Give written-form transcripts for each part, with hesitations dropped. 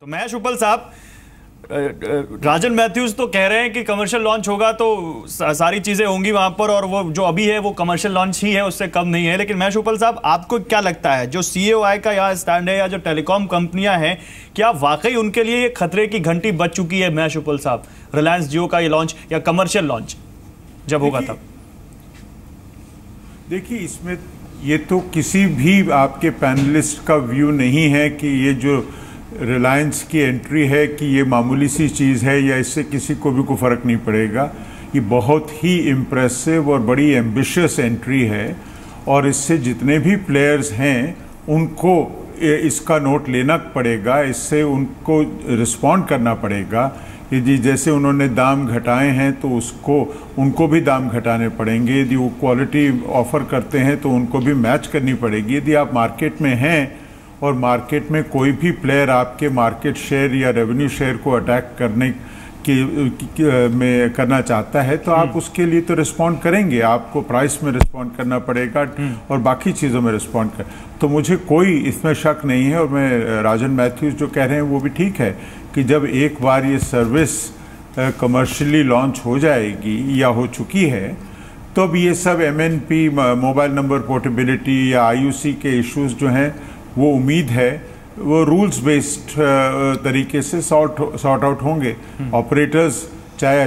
तो महेश उपल साहब, राजन मैथ्यूज तो कह रहे हैं कि कमर्शियल लॉन्च होगा तो सारी चीजें होंगी वहां पर, और वो जो अभी है वो कमर्शियल लॉन्च ही है, उससे कम नहीं है। लेकिन महेश उपल साहब, आपको क्या लगता है जो सीएओआई का यहाँ स्टैंड है या जो टेलीकॉम कंपनियां हैं, क्या वाकई उनके लिए ये खतरे की घंटी बज चुकी है महेश उपल साहब, रिलायंस जियो का ये लॉन्च या कमर्शियल लॉन्च जब होगा तब? देखिए, इसमें ये तो किसी भी आपके पैनलिस्ट का व्यू नहीं है कि ये जो रिलायंस की एंट्री है कि ये मामूली सी चीज़ है या इससे किसी को भी कोई फ़र्क नहीं पड़ेगा। ये बहुत ही इम्प्रेसिव और बड़ी एम्बिशियस एंट्री है, और इससे जितने भी प्लेयर्स हैं उनको इसका नोट लेना पड़ेगा, इससे उनको रिस्पॉन्ड करना पड़ेगा। यदि जैसे उन्होंने दाम घटाए हैं तो उनको भी दाम घटाने पड़ेंगे। यदि वो क्वालिटी ऑफ़र करते हैं तो उनको भी मैच करनी पड़ेगी। यदि आप मार्केट में हैं और मार्केट में कोई भी प्लेयर आपके मार्केट शेयर या रेवेन्यू शेयर को अटैक करने में करना चाहता है तो आप उसके लिए तो रिस्पॉन्ड करेंगे, आपको प्राइस में रिस्पॉन्ड करना पड़ेगा और बाकी चीज़ों में रिस्पॉन्ड कर। तो मुझे कोई इसमें शक नहीं है, और मैं राजन मैथ्यूज जो कह रहे हैं वो भी ठीक है कि जब एक बार ये सर्विस कमर्शियली लॉन्च हो जाएगी या हो चुकी है तो अब ये सब MNP, मोबाइल नंबर पोर्टेबिलिटी या IUC के इश्यूज जो हैं वो उम्मीद है वो रूल्स बेस्ड तरीके से सॉर्ट आउट होंगे। ऑपरेटर्स चाहे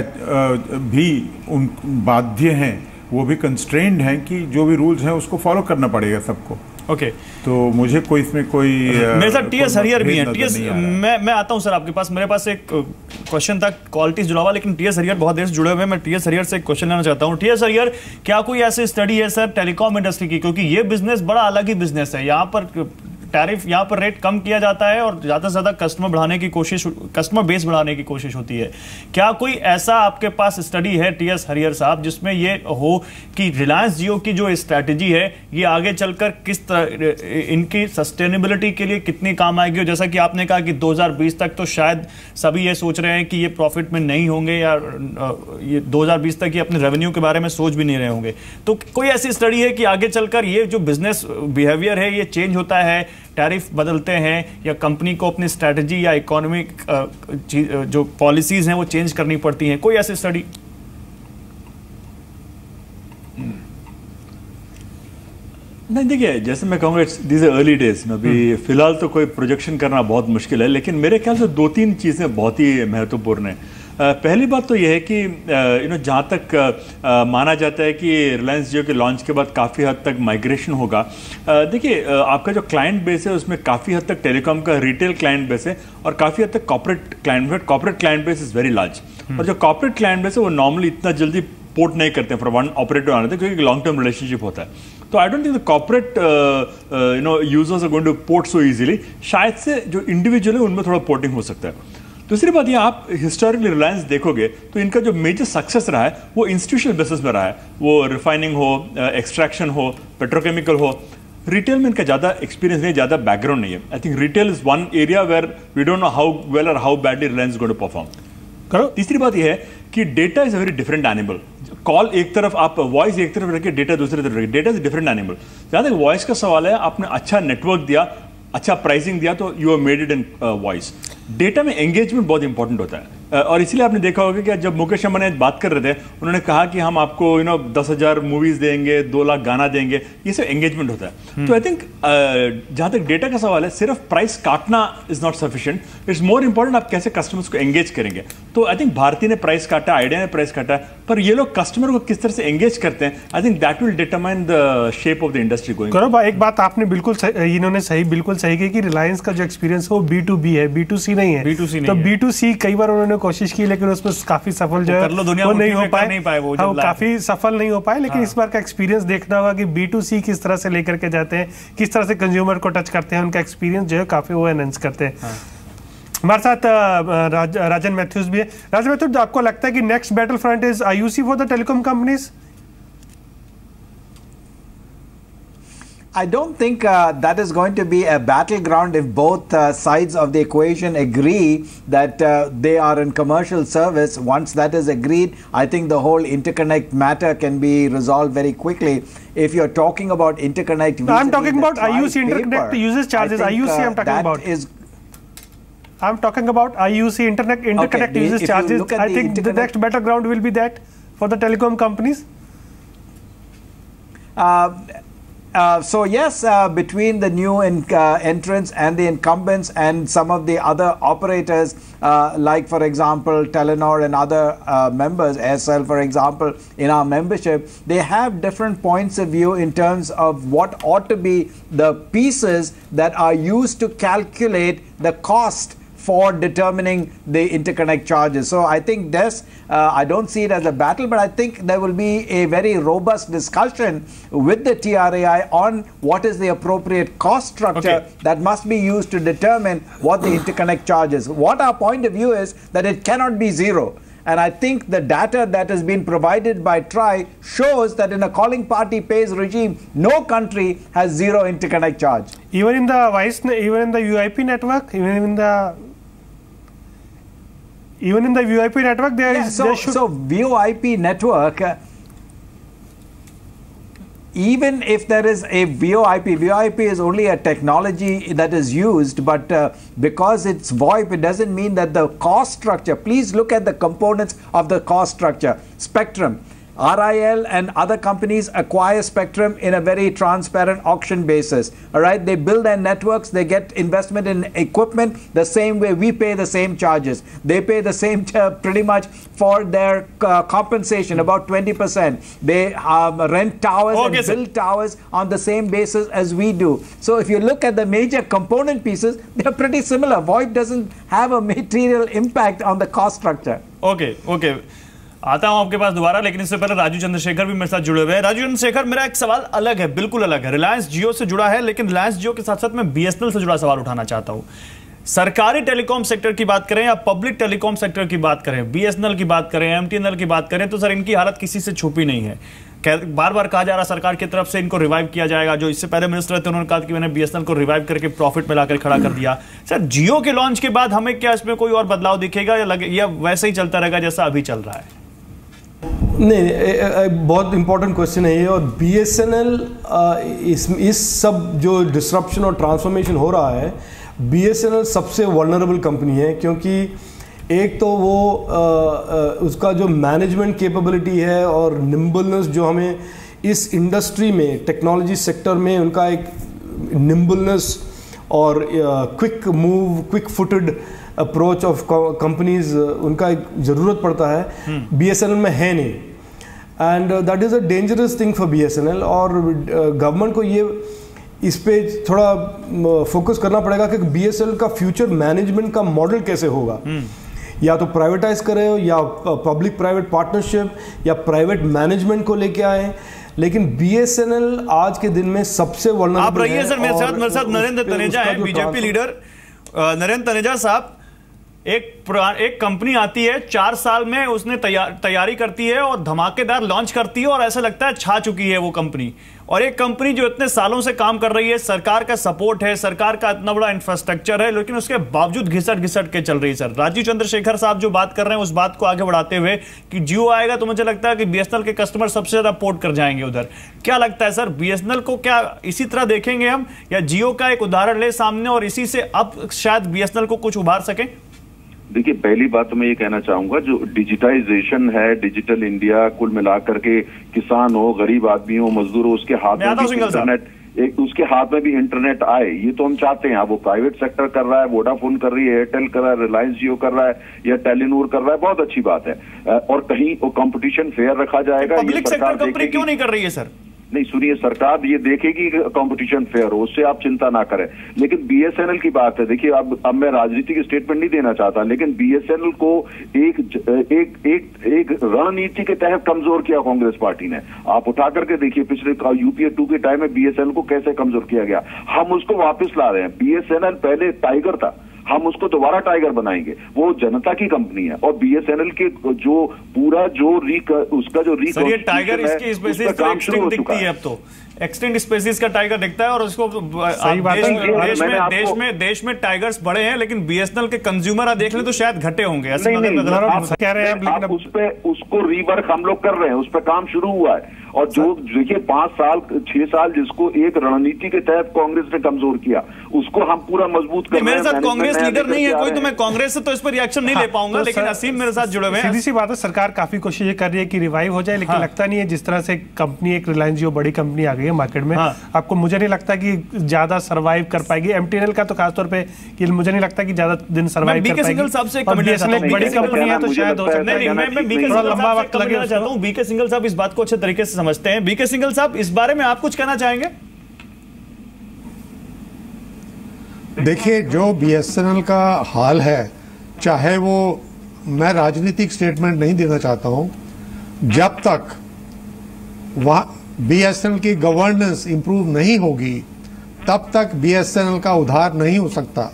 भी उन बाध्य हैं, वो भी कंस्ट्रेंड हैं कि जो भी रूल्स हैं उसको फॉलो करना पड़ेगा सबको। ओके, तो मुझे कोई इसमें कोई मेरे साथ TS हरियर भी हैं। TS, मैं आता हूं सर आपके पास। मेरे पास एक क्वेश्चन था क्वालिटीज जुड़ा हुआ, लेकिन TS हरियर बहुत देर से जुड़े हुए हैं। मैं TS हरियर से एक क्वेश्चन लेना चाहता हूं। TS हरियर, क्या कोई ऐसी स्टडी है सर टेलीकॉम इंडस्ट्री की, क्योंकि ये बिजनेस बड़ा अलग ही बिजनेस है, यहाँ पर टैरिफ, यहाँ पर रेट कम किया जाता है और ज्यादा से ज्यादा कस्टमर बेस बढ़ाने की कोशिश होती है। क्या कोई ऐसा आपके पास स्टडी है TS हरियर साहब जिसमें ये हो कि रिलायंस जियो की जो स्ट्रैटेजी है ये आगे चलकर किस तरह इनकी सस्टेनेबिलिटी के लिए कितनी काम आएगी? और जैसा कि आपने कहा कि 2020 तक तो शायद सभी ये सोच रहे हैं कि ये प्रॉफिट में नहीं होंगे, या ये 2020 तक ये अपने रेवेन्यू के बारे में सोच भी नहीं रहे होंगे। तो कोई ऐसी स्टडी है कि आगे चलकर ये जो बिजनेस बिहेवियर है ये चेंज होता है, टैरिफ बदलते हैं, या कंपनी को अपनी स्ट्रैटेजी या इकोनॉमिक जो पॉलिसीज हैं वो चेंज करनी पड़ती हैं? कोई ऐसी स्टडी? नहीं, देखिए, जैसे मैं कहूँगा दिस आर अर्ली डेज में, अभी फिलहाल तो कोई प्रोजेक्शन करना बहुत मुश्किल है, लेकिन मेरे ख्याल से 2-3 चीज़ें बहुत ही महत्वपूर्ण हैं। पहली बात तो यह है कि जहाँ तक माना जाता है कि रिलायंस जियो के लॉन्च के बाद काफ़ी हद तक माइग्रेशन होगा। देखिए, आपका जो क्लाइंट बेस है उसमें काफ़ी हद तक टेलीकॉम का रिटेल क्लाइंट बेस है और काफ़ी हद तक corporate client base is very large. और जो कॉर्पोरेट क्लाइंट बेस है वो नॉर्मली इतना जल्दी पोर्ट नहीं करते हैं फ्रॉम वन ऑपरेटर आने तक, क्योंकि लॉन्ग टर्म रिलेशनशिप होता है। तो I don't think the corporate users are going to port so easily. शायद से जो इंडिविजुअल है उनमें थोड़ा पोर्टिंग हो सकता है। दूसरी बात, ये आप हिस्टोरिकली रिलायंस देखोगे तो इनका जो मेजर सक्सेस रहा है वो इंस्टीट्यूशनल बिजनेस में रहा है, वो रिफाइनिंग हो, एक्सट्रैक्शन हो, पेट्रोकेमिकल हो। रिटेल में इनका ज़्यादा एक्सपीरियंस नहीं, ज़्यादा बैकग्राउंड नहीं है। I think retail is one area where we don't know how well और how badly Reliance is going to perform करो। तीसरी बात यह है कि data is a very different animal. Call एक तरफ, आप वॉइस एक तरफ रखिए, डेटा दूसरी तरफ रखिए। Data is different animal. जहाँ तक वॉइस का सवाल है, आपने अच्छा नेटवर्क दिया, अच्छा प्राइसिंग दिया तो you are made it in voice. Data में एंगेजमेंट बहुत इंपॉर्टेंट होता है, और इसीलिए आपने देखा होगा कि जब मुकेश अंबानी बात कर रहे थे, उन्होंने कहा कि हम आपको 10,000 मूवीज देंगे, 2 लाख गाना देंगे। ये सब एंगेजमेंट होता है। तो आई थिंक जहां तक डेटा का सवाल है, सिर्फ प्राइस काटना is not sufficient, it's more important आप कैसे कस्टमर्स को एंगेज करेंगे। तो आई थिंक भारती ने प्राइस काटा, आइडिया ने प्राइस काटा, पर ये लोग कस्टमर को किस तरह से एंगेज करते हैं, I think that will determine the shape of the industry going. Gaurav, एक बात आपने बिल्कुल सही की कि रिलायंस का जो एक्सपीरियंस है वो B2B है, B2C नहीं है। तो B2C कई बार उन्होंने कोशिश की, लेकिन उसमें काफी सफल जो है वो नहीं हो पाए, वो काफी सफल नहीं हो पाए। लेकिन इस बार का एक्सपीरियंस देखना होगा कि B2C किस तरह से लेकर के जाते हैं, किस तरह से कंज्यूमर को टच करते हैं, उनका एक्सपीरियंस जो है काफी वो एनहांस करते हैं। हमारे साथ राजन मैथ्यूज भी है। राजन मैथ्यूज, आपको लगता है कि next battle front is IUC for the telecom companies? I don't think that is going to be a battleground if both sides of the equation agree that they are in commercial service. Once that is agreed, I think the whole interconnect matter can be resolved very quickly. If you're talking about interconnect, I'm talking about IUC interconnect usage charges. IUC I'm talking about. I'm talking about IUC, interconnect uses charges. I think the next better ground will be that for the telecom companies. So yes, between the new entrants and the incumbents and some of the other operators, like for example Telenor and other members, Aircel for example, in our membership, they have different points of view in terms of what ought to be the pieces that are used to calculate the cost for determining the interconnect charges. So I think this, I don't see it as a battle, but I think there will be a very robust discussion with the TRAI on what is the appropriate cost structure that must be used to determine what the interconnect charges. What our point of view is that it cannot be zero. And I think the data that has been provided by TRAI shows that in a calling party pays regime, no country has zero interconnect charge. Even in the UIP network, even in the VoIP network, so VoIP network, even if there is a VoIP is only a technology that is used, but because it's VoIP, it doesn't mean that the cost structure, please look at the components of the cost structure. Spectrum. RIL and other companies acquire spectrum in a very transparent auction basis. All right, they build their networks, they get investment in equipment the same way we pay the same charges. They pay the same pretty much for their compensation, about 20%. They rent towers and build towers on the same basis as we do. So if you look at the major component pieces, they're pretty similar. VoIP doesn't have a material impact on the cost structure. Okay. आता हूं आपके पास दोबारा, लेकिन इससे पहले राजू चंद्रशेखर भी मेरे साथ जुड़े हुए हैं। राजू चंद्रशेखर, मेरा एक सवाल अलग है, बिल्कुल अलग है। रिलायंस जियो से जुड़ा है, लेकिन रिलायंस जियो के साथ साथ मैं बीएसएनएल से जुड़ा सवाल उठाना चाहता हूं। सरकारी टेलीकॉम सेक्टर की बात करें या पब्लिक टेलीकॉम सेक्टर की बात करें, बीएसएनएल की बात करें, एमटीएनएल की बात करें, तो सर इनकी हालत किसी से छुपी नहीं है। बार बार कहा जा रहा सरकार की तरफ से इनको रिवाइव किया जाएगा। जो इससे पहले मिनिस्टर थे उन्होंने कहा कि मैंने बीएसएनएल को रिवाइव करके प्रॉफिट में लाकर खड़ा कर दिया। सर जियो के लॉन्च के बाद हमें क्या इसमें कोई और बदलाव दिखेगा या वैसे ही चलता रहेगा जैसा अभी चल रहा है? नहीं, बहुत इंपॉर्टेंट क्वेश्चन है ये। और बीएसएनएल इस सब जो डिसरप्शन और ट्रांसफॉर्मेशन हो रहा है, बीएसएनएल सबसे वल्नरेबल कंपनी है, क्योंकि एक तो वो उसका जो मैनेजमेंट कैपेबिलिटी है और निम्बलनेस जो हमें इस इंडस्ट्री में, टेक्नोलॉजी सेक्टर में उनका एक निम्बलनेस और quick move, quick footed approach of companies उनका एक ज़रूरत पड़ता है, बीएसएनएल में है नहीं। And that is a dangerous thing for BSNL. और गवर्नमेंट को ये इस पे थोड़ा फोकस करना पड़ेगा कि बीएसएनएल का फ्यूचर मैनेजमेंट का मॉडल कैसे होगा। या तो प्राइवेटाइज करे या पब्लिक प्राइवेट पार्टनरशिप या प्राइवेट मैनेजमेंट को लेके आए, लेकिन बीएसएनएल आज के दिन में सबसे वल्नरेबल है। आप रहिए सर, मेरे साथ नरेंद्र तनेजा है, बीजेपी लीडर। नरेंद्र तनेजा साहब, एक कंपनी आती है, 4 साल में उसने तैयारी करती है और धमाकेदार लॉन्च करती है और ऐसा लगता है छा चुकी है वो कंपनी। और एक कंपनी जो इतने सालों से काम कर रही है, सरकार का सपोर्ट है, सरकार का इतना बड़ा इंफ्रास्ट्रक्चर है, लेकिन उसके बावजूद घिसट के चल रही है। सर राजीव चंद्रशेखर साहब जो बात कर रहे हैं उस बात को आगे बढ़ाते हुए कि जियो आएगा तो मुझे लगता है कि बीएसएनएल के कस्टमर सबसे ज्यादा पोर्ट कर जाएंगे उधर। क्या लगता है सर, बीएसएनएल को क्या इसी तरह देखेंगे हम, या जियो का एक उदाहरण ले सामने और इसी से अब शायद बीएसएनएल को कुछ उभार सके? देखिए, पहली बात तो मैं ये कहना चाहूंगा, जो डिजिटाइजेशन है, डिजिटल इंडिया, कुल मिलाकर के किसान हो, गरीब आदमी हो, मजदूर हो, उसके हाथ में भी इंटरनेट, उसके हाथ में भी इंटरनेट आए, ये तो हम चाहते हैं। वो प्राइवेट सेक्टर कर रहा है, वोडाफोन कर रही है, एयरटेल कर रहा है, रिलायंस जियो कर रहा है या टेलीनूर कर रहा है, बहुत अच्छी बात है। और कहीं वो कंपटीशन फेयर रखा जाएगा। पब्लिक सेक्टर कंपनी क्यों नहीं कर रही है सर? नहीं, सुनिए, सरकार ये देखेगी कि कंपटीशन फेयर हो, उससे आप चिंता ना करें। लेकिन बीएसएनएल की बात है, देखिए अब मैं राजनीतिक स्टेटमेंट नहीं देना चाहता, लेकिन बीएसएनएल को एक रणनीति के तहत कमजोर किया कांग्रेस पार्टी ने। आप उठा करके देखिए, पिछले यूपीए 2 के टाइम में बीएसएनएल को कैसे कमजोर किया गया। हम उसको वापस ला रहे हैं। बीएसएनएल पहले टाइगर था, हम उसको दोबारा टाइगर बनाएंगे। वो जनता की कंपनी है और बीएसएनएल के जो पूरा उसका जो टाइगर इसकी स्पेसीज तो एक्सटिंक्ट दिखती है, अब तो एक्सटिंक्ट स्पेसीज का टाइगर दिखता है। और उसको देश में टाइगर्स बड़े हैं, लेकिन बीएसएनएल के कंज्यूमर देख ले तो शायद घटे होंगे। उसको रीवर्क हम लोग कर रहे हैं, उस पर काम शुरू हुआ है और जो देखिए 5 साल 6 साल जिसको एक रणनीति के तहत कांग्रेस ने कमजोर किया, उसको हम पूरा मजबूत कर रहे हैं। मेरे साथ कांग्रेस लीडर नहीं है कोई, तो मैं कांग्रेस से तो इस पर रिएक्शन नहीं ले पाऊंगा, लेकिन असीम मेरे साथ जुड़े हुए हैं। सीधी सी बात है, सरकार काफी कोशिश कर रही है कि रिवाइव हो जाए, लेकिन लगता नहीं है। जिस तरह से कंपनी, एक रिलायंस जियो बड़ी कंपनी आ गई है मार्केट में, आपको मुझे नहीं लगता कि ज्यादा सर्वाइव कर पाएगी। एमटीएनएल का तो खासतौर पे कि मुझे नहीं लगता कि ज्यादा दिन सर्वाइव कर पाएगी। सिंगल साहब से बड़ी कंपनी है तो शायद हो सकता है। मैं बीके लंबा वक्त लगेगा चाहता हूं, बीके सिंगल साहब इस बात को अच्छे तरीके से समझते हैं। बीके सिंगल साहब, इस बारे में आप कुछ कहना चाहेंगे? देखिए, जो बीएसएनएल का हाल है, चाहे वो, मैं राजनीतिक स्टेटमेंट नहीं देना चाहता हूं, जब तक वहां बीएसएनएल की गवर्नेंस इंप्रूव नहीं होगी तब तक बीएसएनएल का उद्धार नहीं हो सकता।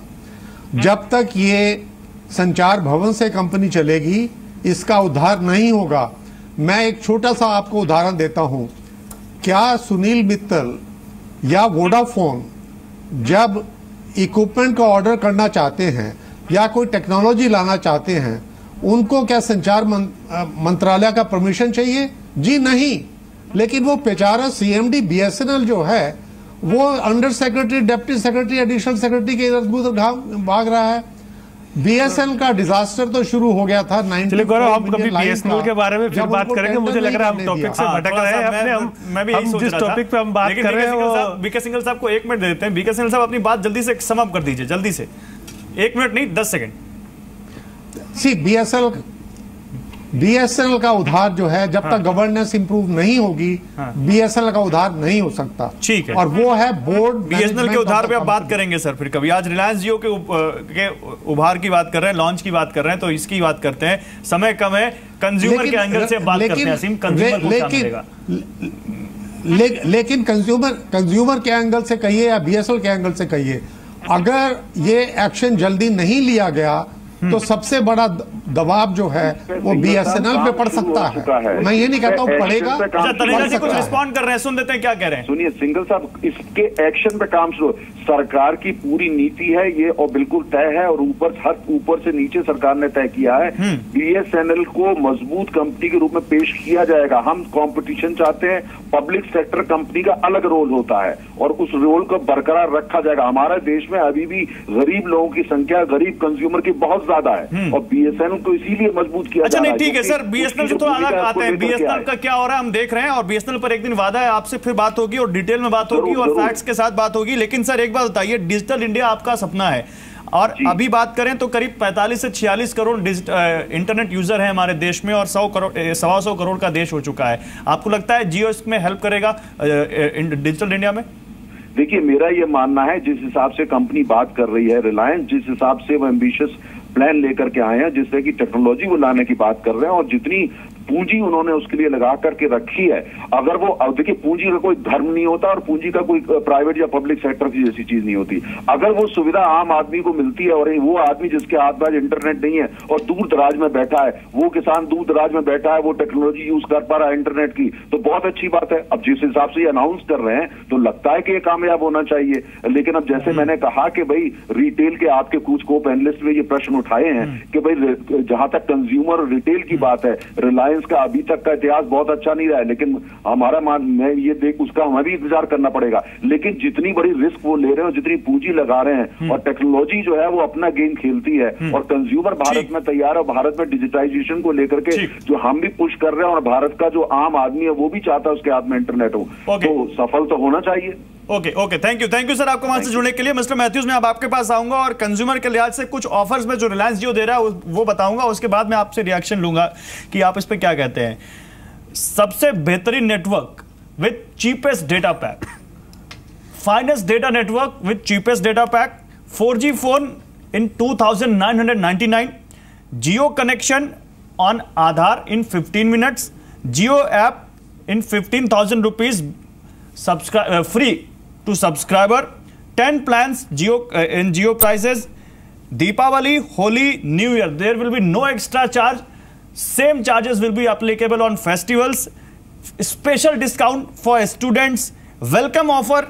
जब तक ये संचार भवन से कंपनी चलेगी, इसका उद्धार नहीं होगा। मैं एक छोटा सा आपको उदाहरण देता हूं। क्या सुनील मित्तल या वोडाफोन जब इक्विपमेंट का ऑर्डर करना चाहते हैं या कोई टेक्नोलॉजी लाना चाहते हैं, उनको क्या संचार मंत्रालय का परमिशन चाहिए? जी नहीं। लेकिन वो बेचारा सीएमडी बीएसएनएल जो है, वो under secretary, deputy secretary, additional secretary के इधर उधर भाग रहा है। बीएसएनएल का डिजास्टर तो शुरू हो गया था। चलिए गौरव, हम कभी बीएसएनएल के बारे में फिर बात करेंगे। मुझे लग रहा है हम टॉपिक से भटक रहे हैं अपने। मैं भी हम जिस टॉपिक पे हम बात कर रहे हैं, बीके सिंगल साहब को 1 मिनट देते हैं। बीके सिंगल साहब, अपनी बात जल्दी से सम अप कर दीजिए, जल्दी से। 1 मिनट नहीं, 10 सेकंड। सी, बीएसएनएल का उधार जो है, जब तक गवर्नेंस इंप्रूव नहीं होगी, बीएसएनएल का उधार नहीं हो सकता। ठीक है, और वो है बोर्ड। बीएसएनएल के उधार पे आप बात करेंगे सर फिर कभी। आज रिलायंस जियो के उभार की बात कर रहे हैं, लॉन्च की बात कर रहे हैं, तो इसकी बात करते हैं। समय कम है, कंज्यूमर के एंगल से बात करते हैं। असीम, कंज्यूमर को क्या मिलेगा? लेकिन कंज्यूमर के एंगल से कहिए या बीएसएनएल के एंगल से कहिए, अगर ये एक्शन जल्दी नहीं लिया गया तो सबसे बड़ा दबाव जो है वो बीएसएनएल पे पड़ सकता है। मैं ये नहीं कहता हूँ पड़ेगा। तनेजा जी कुछ रिस्पॉन्ड कर रहे हैं, सुन देते हैं क्या कह रहे हैं। सुनिए सिंगल साहब, इसके एक्शन पे काम शुरू। सरकार की पूरी नीति है ये, और बिल्कुल तय है, और ऊपर से नीचे सरकार ने तय किया है। बीएसएनएल को मजबूत कंपनी के रूप में पेश किया जाएगा। हम कंपटीशन चाहते हैं, पब्लिक सेक्टर कंपनी का अलग रोल होता है और उस रोल को बरकरार रखा जाएगा। हमारे देश में अभी भी गरीब लोगों की संख्या, गरीब कंज्यूमर की बहुत ज्यादा है, और बीएसएनएल को इसीलिए मजबूत किया जा रहा है। ठीक है सर, बीएसएनएल से थोड़ा अलग आते हैं। बीएसएनएल का क्या हो रहा है हम देख रहे हैं, और बीएसएनएल पर एक दिन वादा है, आपसे फिर बात होगी और डिटेल में बात होगी और फैक्ट्स के साथ बात होगी। लेकिन सर एक बात बताइए, डिजिटल इंडिया आपका सपना है, और अभी बात करें तो करीब 45 से 46 करोड़ इंटरनेट यूजर हैं हमारे देश में, और 100 करोड़ का देश हो चुका है। आपको लगता है जियो इसमें हेल्प करेगा डिजिटल इंडिया में? देखिए, मेरा ये मानना है, जिस हिसाब से कंपनी बात कर रही है, रिलायंस जिस हिसाब से वो एम्बिशियस प्लान लेकर के आए हैं, जिससे कि टेक्नोलॉजी को लाने की बात कर रहे हैं, और जितनी पूंजी उन्होंने उसके लिए लगा करके रखी है, अगर वो, देखिए पूंजी का कोई धर्म नहीं होता और पूंजी का कोई प्राइवेट या पब्लिक सेक्टर की जैसी चीज नहीं होती। अगर वो सुविधा आम आदमी को मिलती है, और वो आदमी जिसके हाथ में इंटरनेट नहीं है और दूर दराज में बैठा है, वो किसान दूर दराज में बैठा है, वो टेक्नोलॉजी यूज कर पा रहा है इंटरनेट की, तो बहुत अच्छी बात है। अब जिस हिसाब से ये अनाउंस कर रहे हैं तो लगता है कि ये कामयाब होना चाहिए। लेकिन अब जैसे मैंने कहा कि भाई रिटेल के आपके कुछ स्कोप एनालिस्ट में ये प्रश्न उठाए हैं कि भाई जहां तक कंज्यूमर और रिटेल की बात है, रिलायंस का अभी तक का इतिहास बहुत अच्छा नहीं रहा है, लेकिन हमारा मैं ये देख उसका हमें भी इंतजार करना पड़ेगा। लेकिन जितनी बड़ी रिस्क वो ले रहे हैं और जितनी पूंजी लगा रहे हैं, और टेक्नोलॉजी जो है वो अपना गेम खेलती है, और कंज्यूमर भारत में तैयार है। भारत में डिजिटाइजेशन को लेकर के जो हम भी पुश कर रहे हैं, और भारत का जो आम आदमी है वो भी चाहता है उसके हाथ में इंटरनेट हो, तो सफल तो होना चाहिए। ओके, थैंक यू सर आपको वहां से जुड़ने के लिए। मिस्टर मैथ्यूज, मैं अब आपके पास आऊंगा और कंज्यूमर के लिहाज से कुछ ऑफर्स में जो रिलायंस जियो दे रहा है वो बताऊंगा। उसके बाद मैं आपसे रिएक्शन लूंगा कि आप इस पे क्या कहते हैं। सबसे बेहतरीन network with cheapest data pack, finest data network with cheapest data pack, 4G phone in 2999, Jio connection on Aadhaar in 15 minutes, Jio app in 15,000 rupees free to subscriber, 10 plans in Jio prices. Deepavali, Holi, New Year, there will be no extra charge. Same charges will be applicable on festivals. Special discount for students. Welcome offer,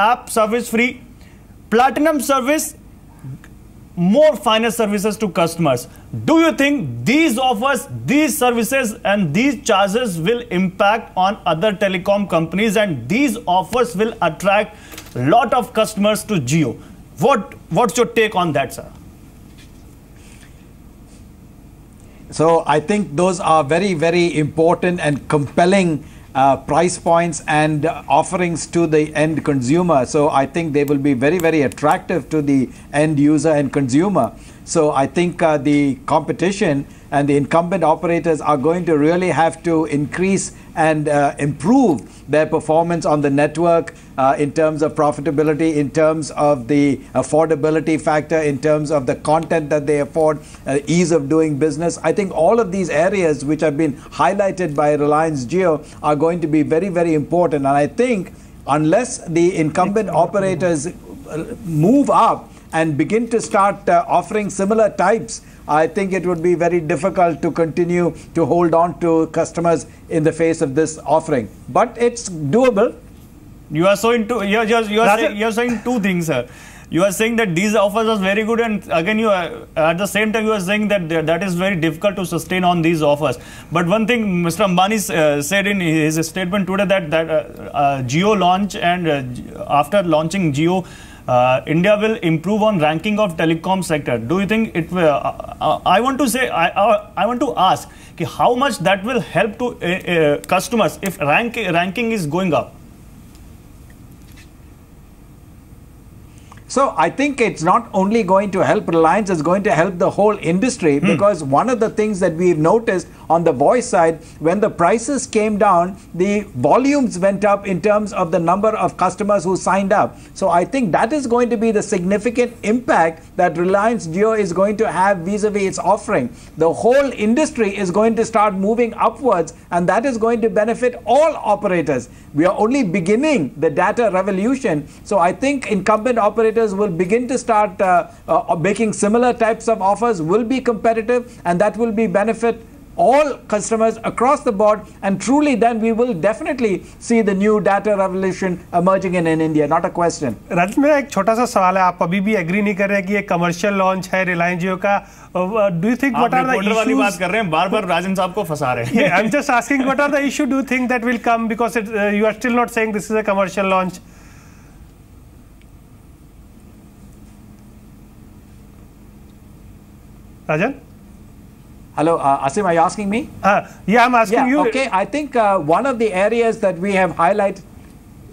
app service free. Platinum service more finer services to customers. Do you think these offers, these services and these charges will impact on other telecom companies, and these offers will attract a lot of customers to Jio? What's your take on that, sir? So I think those are very, very important and compelling price points and offerings to the end consumer. So I think they will be very, very attractive to the end user and consumer. So I think the competition and the incumbent operators are going to really have to increase and improve their performance on the network in terms of profitability, in terms of the affordability factor, in terms of the content that they afford, ease of doing business. I think all of these areas which have been highlighted by Reliance Jio are going to be very, very important. And I think unless the incumbent operators move up and begin to start offering similar types, I think it would be very difficult to continue to hold on to customers in the face of this offering. But it's doable. You are so into, you're saying two things, sir. You are saying that these offers are very good, and again you are, at the same time you are saying that that is very difficult to sustain on these offers. But one thing Mr. Ambani said in his statement today, that Jio launch, and after launching Jio, India will improve on ranking of telecom sector. Do you think it will? I want to say, I want to ask, how much that will help to customers if ranking is going up? So I think it's not only going to help Reliance, it's going to help the whole industry, because one of the things that we've noticed on the voice side, when the prices came down, the volumes went up in terms of the number of customers who signed up. So I think that is going to be the significant impact that Reliance Jio is going to have vis-a-vis its offering. The whole industry is going to start moving upwards, and that is going to benefit all operators. We are only beginning the data revolution. So I think incumbent operators will begin to start making similar types of offers, will be competitive, and that will be benefit all customers across the board, and truly then we will definitely see the new data revolution emerging in India, not a question. राजन, मेरा एक छोटा सा सवाल है, आप अभी भी agree नहीं कर रहे हैं कि ये कमर्शियल लॉन्च है रिलायंस जियो का? Do you think what are the issues वाली बात कर रहे हैं, बार-बार राजन साहब को फंसा रहे हैं. I am just asking what are the issue do you think that will come, because you are still not saying this is a commercial launch. Rajan? Hello, Asim, are you asking me? Yeah, I'm asking you. Okay, I think one of the areas that we have highlighted,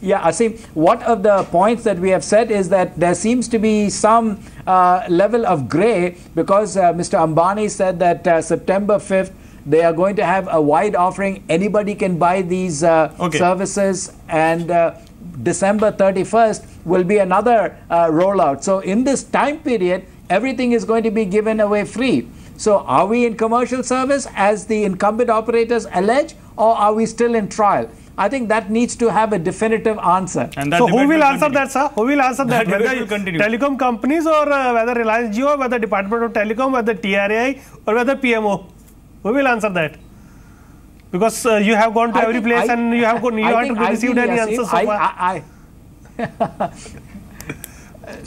Asim, one of the points that we have said is that there seems to be some level of grey, because Mr. Ambani said that September 5th, they are going to have a wide offering. Anybody can buy these services, and December 31st will be another rollout. So in this time period, everything is going to be given away free. So are we in commercial service as the incumbent operators allege, or are we still in trial? I think that needs to have a definitive answer. And so who will answer that, sir? Who will answer that? Whether telecom companies, or whether Reliance Jio, whether Department of Telecom, whether TRAI, or whether PMO? Who will answer that? Because you have gone to every place and you haven't received any answers so far.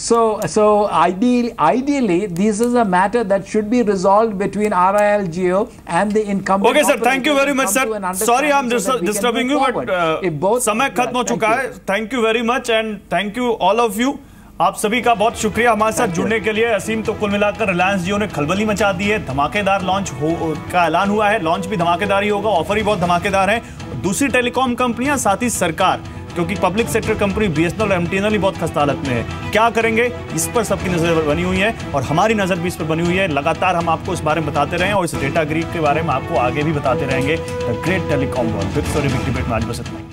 So ideally, this is a matter that should be resolved between RIL Jio and the incumbent. Okay, sir. Thank you very much, sir. Sorry, I'm disturbing you, but समय खत्म हो चुका है. Thank you very much, and thank you all of you. आप सभी का बहुत शुक्रिया हमारे साथ जुड़ने के लिए. असीम, तो कुल मिलाकर रिलायंस जियो ने खलबली मचा दी है. धमाकेदार लॉन्च का ऐलान हुआ है. लॉन्च भी धमाकेदार ही होगा, ऑफर ही बहुत धमाकेदार है. दूसरी टेलीकॉम कंपनियां, साथ ही सरकार, क्योंकि पब्लिक सेक्टर कंपनी बीएसएनएल और एमटीएनएल ही बहुत खस्ता हालत में है. क्या करेंगे, इस पर सबकी नजर बनी हुई है, और हमारी नजर भी इस पर बनी हुई है. लगातार हम आपको इस बारे में बताते रहे, और इस डेटा ग्रीक के बारे में आपको आगे भी बताते रहेंगे. The great telecom war, big story big debate में आज बस इतना.